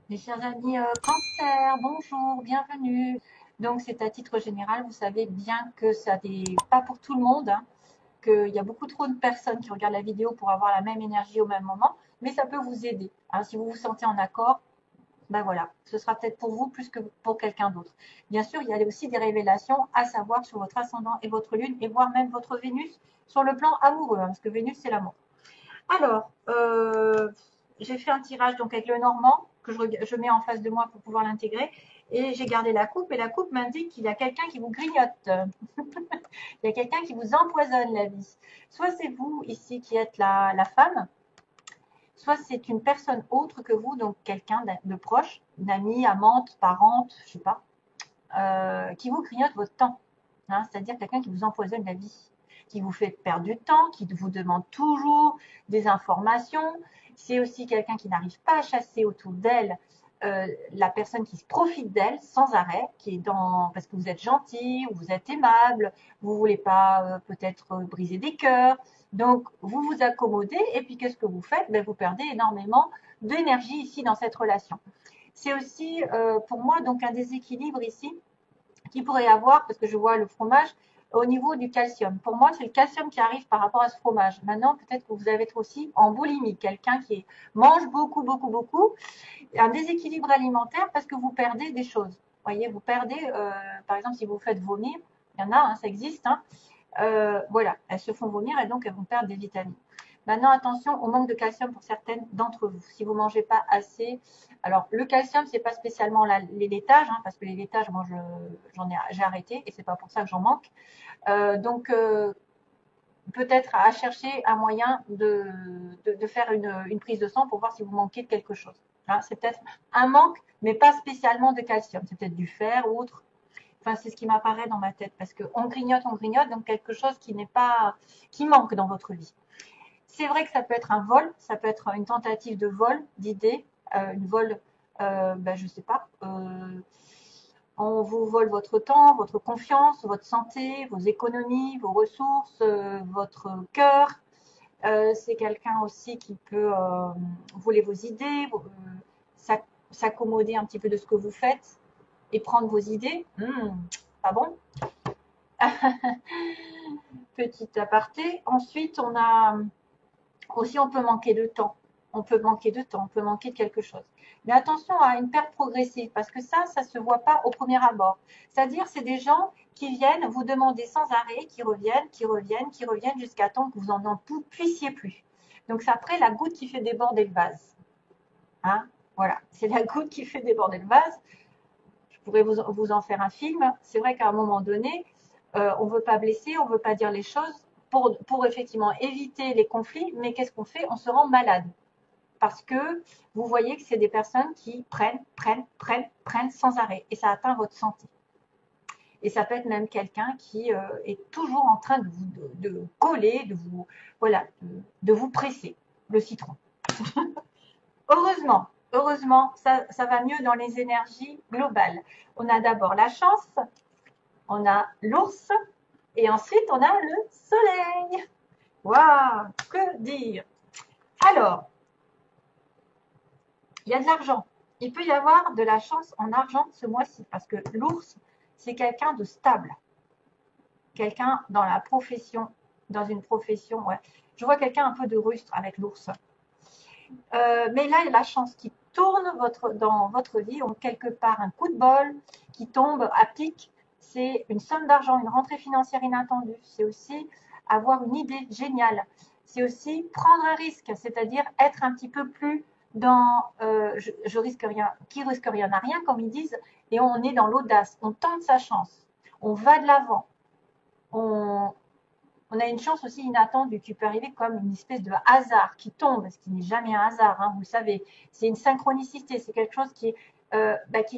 Mes chers amis Cancer, bonjour, bienvenue. Donc c'est à titre général, vous savez bien que ça n'est pas pour tout le monde, hein, qu'il y a beaucoup trop de personnes qui regardent la vidéo pour avoir la même énergie au même moment, mais ça peut vous aider, hein. Si vous vous sentez en accord, ben voilà, ce sera peut-être pour vous plus que pour quelqu'un d'autre. Bien sûr, il y a aussi des révélations à savoir sur votre ascendant et votre lune, et voire même votre Vénus sur le plan amoureux, hein, parce que Vénus c'est l'amour. Alors, j'ai fait un tirage donc avec le normand que je mets en face de moi pour pouvoir l'intégrer. Et j'ai gardé la coupe et la coupe m'indique qu'il y a quelqu'un qui vous grignote. Il y a quelqu'un qui vous empoisonne la vie. Soit c'est vous ici qui êtes la femme, soit c'est une personne autre que vous, donc quelqu'un de proche, une amie, amante, parente, je sais pas, qui vous grignote votre temps, hein, c'est-à-dire quelqu'un qui vous empoisonne la vie, qui vous fait perdre du temps, qui vous demande toujours des informations. C'est aussi quelqu'un qui n'arrive pas à chasser autour d'elle la personne qui se profite d'elle sans arrêt, qui est dans parce que vous êtes gentil, ou vous êtes aimable, vous voulez pas peut-être briser des cœurs, donc vous vous accommodez et puis qu'est-ce que vous faites? Ben, vous perdez énormément d'énergie ici dans cette relation. C'est aussi pour moi donc un déséquilibre ici qu'il pourrait y avoir, parce que je vois le fromage, au niveau du calcium. Pour moi, c'est le calcium qui arrive par rapport à ce fromage. Maintenant, peut-être que vous avez aussi en boulimie, quelqu'un qui mange beaucoup, beaucoup, beaucoup, un déséquilibre alimentaire parce que vous perdez des choses. Vous voyez, vous perdez, par exemple, si vous faites vomir, il y en a, hein, ça existe, hein, voilà, elles se font vomir et donc elles vont perdre des vitamines. Maintenant, attention au manque de calcium pour certaines d'entre vous. Si vous ne mangez pas assez, alors le calcium, c'est pas spécialement les laitages, hein, parce que les laitages, moi, j'ai arrêté et c'est pas pour ça que j'en manque. Donc, peut-être à chercher un moyen de faire une prise de sang pour voir si vous manquez de quelque chose. Hein, c'est peut-être un manque, mais pas spécialement de calcium. C'est peut-être du fer ou autre. Enfin, c'est ce qui m'apparaît dans ma tête parce qu'on grignote, donc quelque chose qui n'est pas, qui manque dans votre vie. C'est vrai que ça peut être un vol, ça peut être une tentative de vol, d'idée, une vol, ben, je sais pas. On vous vole votre temps, votre confiance, votre santé, vos économies, vos ressources, votre cœur. C'est quelqu'un aussi qui peut voler vos idées, s'accommoder un petit peu de ce que vous faites et prendre vos idées. Pas bon? Petit aparté. Ensuite, on a aussi, on peut manquer de temps. On peut manquer de temps, on peut manquer de quelque chose. Mais attention à une perte progressive, parce que ça se voit pas au premier abord. C'est-à-dire, c'est des gens qui viennent vous demander sans arrêt, qui reviennent, qui reviennent, qui reviennent jusqu'à temps que vous en puissiez plus. Donc, c'est après la goutte qui fait déborder le vase. Hein, voilà, c'est la goutte qui fait déborder le vase. Je pourrais vous en faire un film. C'est vrai qu'à un moment donné, on ne veut pas blesser, on ne veut pas dire les choses pour effectivement éviter les conflits, mais qu'est-ce qu'on fait? On se rend malade. Parce que vous voyez que c'est des personnes qui prennent sans arrêt. Et ça atteint votre santé. Et ça peut être même quelqu'un qui est toujours en train de coller, voilà, de vous presser le citron. Heureusement, ça va mieux dans les énergies globales. On a d'abord la chance, on a l'ours, et ensuite on a le soleil. Waouh, que dire? Alors, il y a de l'argent. Il peut y avoir de la chance en argent ce mois-ci, parce que l'ours, c'est quelqu'un de stable. Quelqu'un dans la profession, dans une profession, ouais. Je vois quelqu'un un peu de rustre avec l'ours. Mais là, il y a la chance qui tourne dans votre vie, donc quelque part un coup de bol qui tombe à pic. C'est une somme d'argent, une rentrée financière inattendue. C'est aussi avoir une idée géniale. C'est aussi prendre un risque, c'est-à-dire être un petit peu plus dans je risque rien, qui risque rien n'a rien, comme ils disent, et on est dans l'audace. On tente sa chance, on va de l'avant, on, on a une chance aussi inattendue qui peut arriver comme une espèce de hasard qui tombe, ce qui n'est jamais un hasard, hein, vous le savez. C'est une synchronicité, c'est quelque chose qui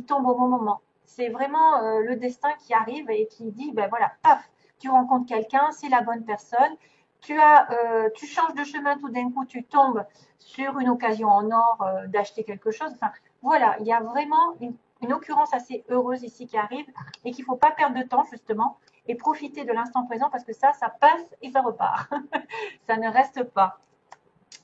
tombe au bon moment. C'est vraiment le destin qui arrive et qui dit, ben voilà, paf, tu rencontres quelqu'un, c'est la bonne personne. Tu changes de chemin tout d'un coup, tu tombes sur une occasion en or d'acheter quelque chose. Enfin, voilà, il y a vraiment une occurrence assez heureuse ici qui arrive et qu'il ne faut pas perdre de temps justement et profiter de l'instant présent parce que ça passe et ça repart. Ça ne reste pas.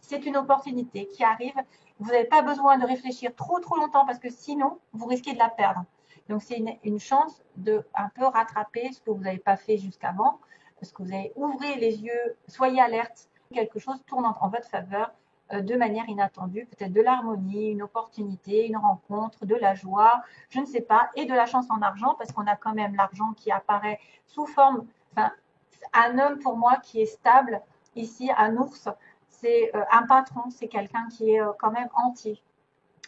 C'est une opportunité qui arrive. Vous n'avez pas besoin de réfléchir trop longtemps parce que sinon, vous risquez de la perdre. Donc, c'est une chance de un peu rattraper ce que vous n'avez pas fait jusqu'avant, parce que vous avez ouvert les yeux, soyez alerte, quelque chose tourne en votre faveur de manière inattendue, peut-être de l'harmonie, une opportunité, une rencontre, de la joie, je ne sais pas, et de la chance en argent, parce qu'on a quand même l'argent qui apparaît sous forme, enfin, un homme pour moi qui est stable, ici, un ours, c'est un patron, c'est quelqu'un qui est quand même entier.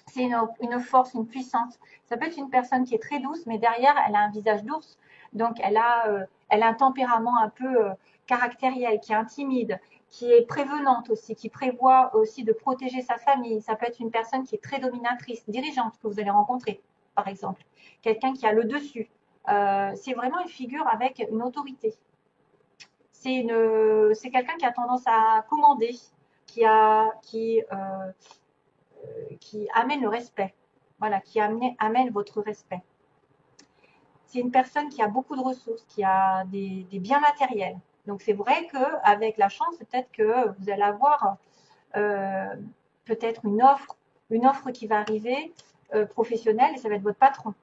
C'est une force, une puissance. Ça peut être une personne qui est très douce, mais derrière, elle a un visage d'ours. Donc, elle a un tempérament un peu caractériel, qui est intimide, qui est prévenante aussi, qui prévoit aussi de protéger sa famille. Ça peut être une personne qui est très dominatrice, dirigeante, que vous allez rencontrer, par exemple. Quelqu'un qui a le dessus. C'est vraiment une figure avec une autorité. C'est quelqu'un qui a tendance à commander, qui amène le respect. Voilà, qui amène votre respect. C'est une personne qui a beaucoup de ressources, qui a des biens matériels. Donc c'est vrai qu'avec la chance, peut-être que vous allez avoir euh, peut-être une offre qui va arriver professionnelle et ça va être votre patron.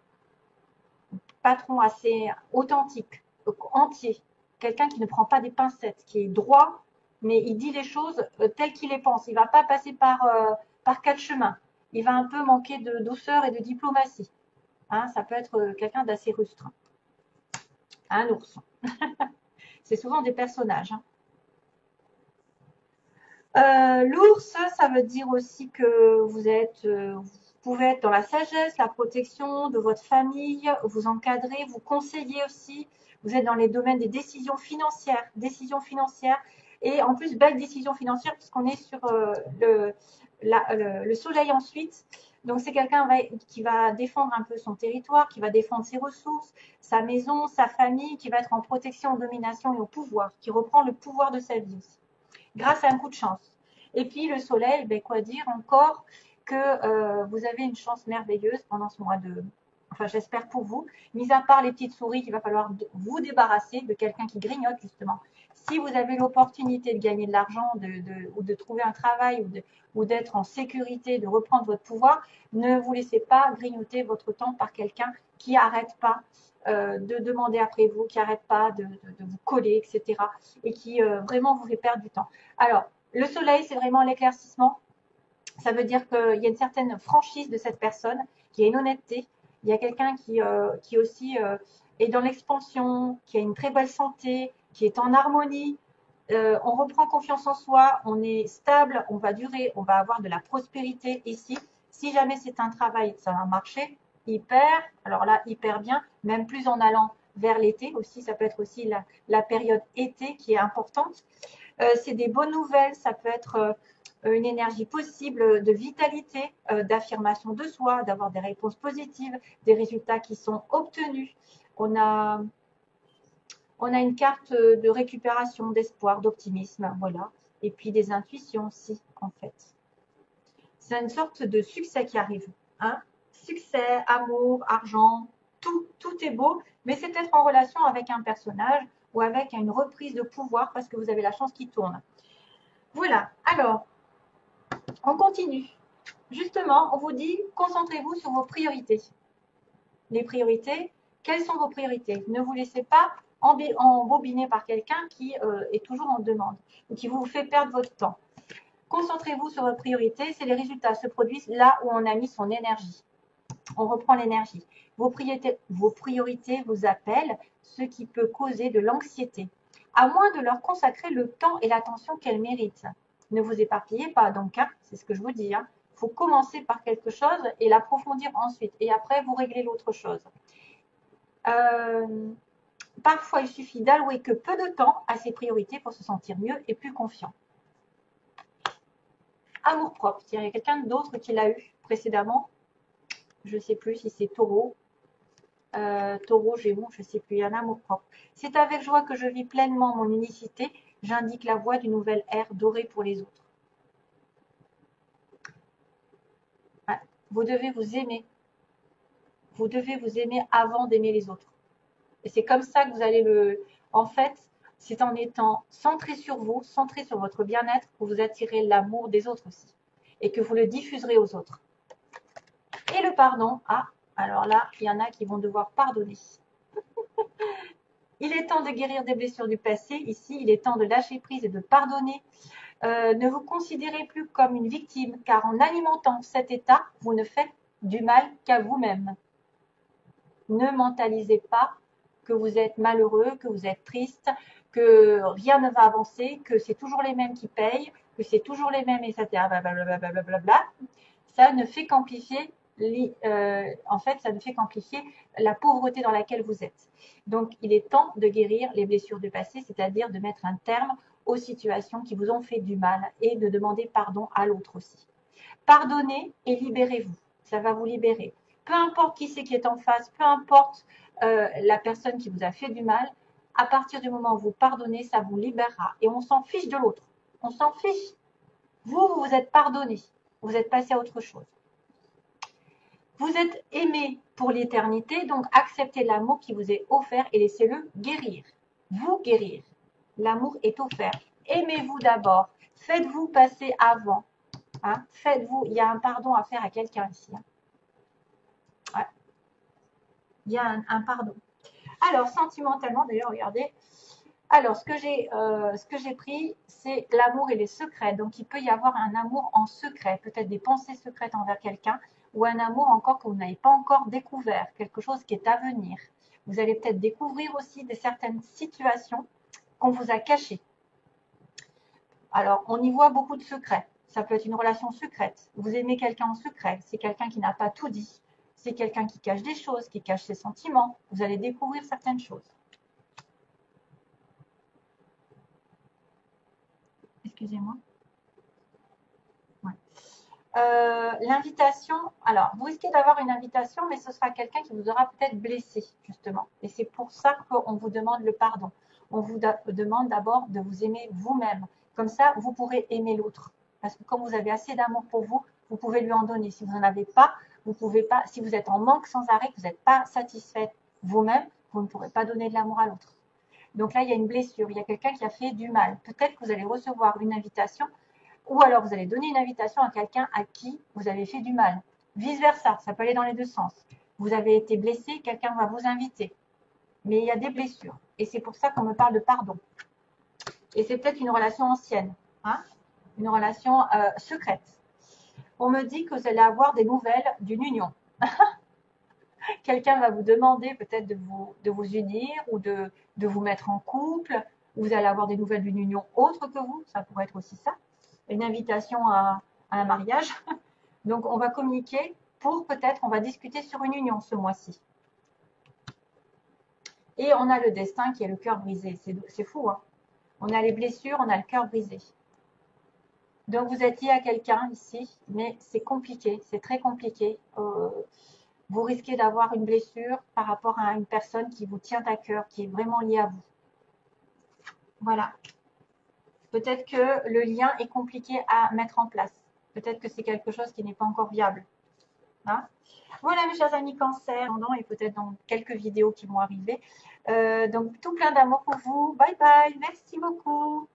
Patron assez authentique, entier. Quelqu'un qui ne prend pas des pincettes, qui est droit, mais il dit les choses telles qu'il les pense. Il ne va pas passer par quatre chemins. Il va un peu manquer de douceur et de diplomatie. Hein, ça peut être quelqu'un d'assez rustre. Un ours. C'est souvent des personnages. Hein. L'ours, ça veut dire aussi que vous pouvez être dans la sagesse, la protection de votre famille, vous encadrer, vous conseiller aussi. Vous êtes dans les domaines des décisions financières et en plus belles décisions financières puisqu'on est sur le soleil ensuite. Donc c'est quelqu'un qui va défendre un peu son territoire, qui va défendre ses ressources, sa maison, sa famille, qui va être en protection, en domination et au pouvoir, qui reprend le pouvoir de sa vie aussi grâce à un coup de chance. Et puis le soleil, ben, quoi dire encore que vous avez une chance merveilleuse pendant ce mois de... Enfin, j'espère pour vous, mis à part les petites souris qu'il va falloir vous débarrasser de quelqu'un qui grignote justement. Si vous avez l'opportunité de gagner de l'argent ou de trouver un travail ou d'être en sécurité, de reprendre votre pouvoir, ne vous laissez pas grignoter votre temps par quelqu'un qui n'arrête pas de demander après vous, qui n'arrête pas de vous coller, etc. Et qui vraiment vous fait perdre du temps. Alors, le soleil, c'est vraiment l'éclaircissement. Ça veut dire qu'il y a une certaine franchise de cette personne, qui a une honnêteté. Il y a quelqu'un qui aussi est dans l'expansion, qui a une très belle santé, qui est en harmonie. On reprend confiance en soi, on est stable, on va durer, on va avoir de la prospérité ici. Si jamais c'est un travail, ça va marcher hyper, alors là, hyper bien, même plus en allant vers l'été aussi, ça peut être aussi la période été qui est importante. C'est des bonnes nouvelles, ça peut être une énergie possible de vitalité, d'affirmation de soi, d'avoir des réponses positives, des résultats qui sont obtenus. On a, on a une carte de récupération, d'espoir, d'optimisme, voilà. Et puis des intuitions aussi, en fait. C'est une sorte de succès qui arrive. Hein. Succès, amour, argent, tout est beau, mais c'est peut-être en relation avec un personnage ou avec une reprise de pouvoir parce que vous avez la chance qui tourne. Voilà, alors, on continue. Justement, on vous dit, concentrez-vous sur vos priorités. Les priorités, quelles sont vos priorités? Ne vous laissez pas embobiner par quelqu'un qui est toujours en demande ou qui vous fait perdre votre temps. Concentrez-vous sur vos priorités, c'est les résultats se produisent là où on a mis son énergie. On reprend l'énergie. Vos priorités vous appellent, ce qui peut causer de l'anxiété, à moins de leur consacrer le temps et l'attention qu'elles méritent. Ne vous éparpillez pas, donc, hein, c'est ce que je vous dis. Hein. Il faut commencer par quelque chose et l'approfondir ensuite. Et après, vous réglez l'autre chose. Parfois, il suffit d'allouer que peu de temps à ses priorités pour se sentir mieux et plus confiant. Amour-propre. Il y a quelqu'un d'autre qui l'a eu précédemment. Je ne sais plus si c'est Taureau. Taureau, Gémeaux, je ne sais plus. Il y a un amour-propre. C'est avec joie que je vis pleinement mon unicité. J'indique la voie d'une nouvelle ère dorée pour les autres. Ouais. Vous devez vous aimer. Vous devez vous aimer avant d'aimer les autres. Et c'est comme ça que vous allez en fait, c'est en étant centré sur vous, centré sur votre bien-être, que vous attirez l'amour des autres aussi. Et que vous le diffuserez aux autres. Et le pardon, ah, alors là, il y en a qui vont devoir pardonner. Il est temps de guérir des blessures du passé. Ici, il est temps de lâcher prise et de pardonner. Ne vous considérez plus comme une victime, car en alimentant cet état, vous ne faites du mal qu'à vous-même. Ne mentalisez pas que vous êtes malheureux, que vous êtes triste, que rien ne va avancer, que c'est toujours les mêmes qui payent, que c'est toujours les mêmes, etc. Blablabla. Ça ne fait qu'amplifier ça ne fait qu'amplifier la pauvreté dans laquelle vous êtes. Donc, il est temps de guérir les blessures du passé, c'est-à-dire de mettre un terme aux situations qui vous ont fait du mal et de demander pardon à l'autre aussi. Pardonnez et libérez-vous. Ça va vous libérer. Peu importe qui c'est qui est en face, peu importe la personne qui vous a fait du mal, à partir du moment où vous pardonnez, ça vous libérera. Et on s'en fiche de l'autre. On s'en fiche. Vous vous êtes pardonné. Vous êtes passé à autre chose. Vous êtes aimé pour l'éternité, donc acceptez l'amour qui vous est offert et laissez-le guérir. Vous guérir. L'amour est offert. Aimez-vous d'abord. Faites-vous passer avant. Hein? Faites-vous. Il y a un pardon à faire à quelqu'un ici. Hein? Ouais. Il y a un pardon. Alors, sentimentalement, d'ailleurs, regardez. Alors, ce que j'ai pris, c'est l'amour et les secrets. Donc, il peut y avoir un amour en secret, peut-être des pensées secrètes envers quelqu'un, ou un amour encore que vous n'avez pas encore découvert, quelque chose qui est à venir. Vous allez peut-être découvrir aussi certaines situations qu'on vous a cachées. Alors, on y voit beaucoup de secrets. Ça peut être une relation secrète. Vous aimez quelqu'un en secret. C'est quelqu'un qui n'a pas tout dit. C'est quelqu'un qui cache des choses, qui cache ses sentiments. Vous allez découvrir certaines choses. Excusez-moi. Ouais. L'invitation, alors vous risquez d'avoir une invitation, mais ce sera quelqu'un qui vous aura peut-être blessé, justement. Et c'est pour ça qu'on vous demande le pardon. On vous demande d'abord de vous aimer vous-même. Comme ça, vous pourrez aimer l'autre. Parce que comme vous avez assez d'amour pour vous, vous pouvez lui en donner. Si vous n'en avez pas, vous pouvez pas. Si vous êtes en manque sans arrêt, que vous n'êtes pas satisfait vous-même, vous ne pourrez pas donner de l'amour à l'autre. Donc là, il y a une blessure, il y a quelqu'un qui a fait du mal. Peut-être que vous allez recevoir une invitation, ou alors vous allez donner une invitation à quelqu'un à qui vous avez fait du mal. Vice versa, ça peut aller dans les deux sens. Vous avez été blessé, quelqu'un va vous inviter. Mais il y a des blessures. Et c'est pour ça qu'on me parle de pardon. Et c'est peut-être une relation ancienne, hein, une relation secrète. On me dit que vous allez avoir des nouvelles d'une union. Quelqu'un va vous demander peut-être de vous unir ou de vous mettre en couple. Vous allez avoir des nouvelles d'une union autre que vous. Ça pourrait être aussi ça. Une invitation à un mariage. Donc, on va communiquer pour peut-être, on va discuter sur une union ce mois-ci. Et on a le destin qui est le cœur brisé. C'est fou, hein. On a les blessures, on a le cœur brisé. Donc, vous êtes lié à quelqu'un ici, mais c'est compliqué, c'est très compliqué. Vous risquez d'avoir une blessure par rapport à une personne qui vous tient à cœur, qui est vraiment liée à vous. Voilà. Peut-être que le lien est compliqué à mettre en place. Peut-être que c'est quelque chose qui n'est pas encore viable. Hein? Voilà mes chers amis cancer, et peut-être dans quelques vidéos qui vont arriver. Donc tout plein d'amour pour vous. Bye bye, merci beaucoup.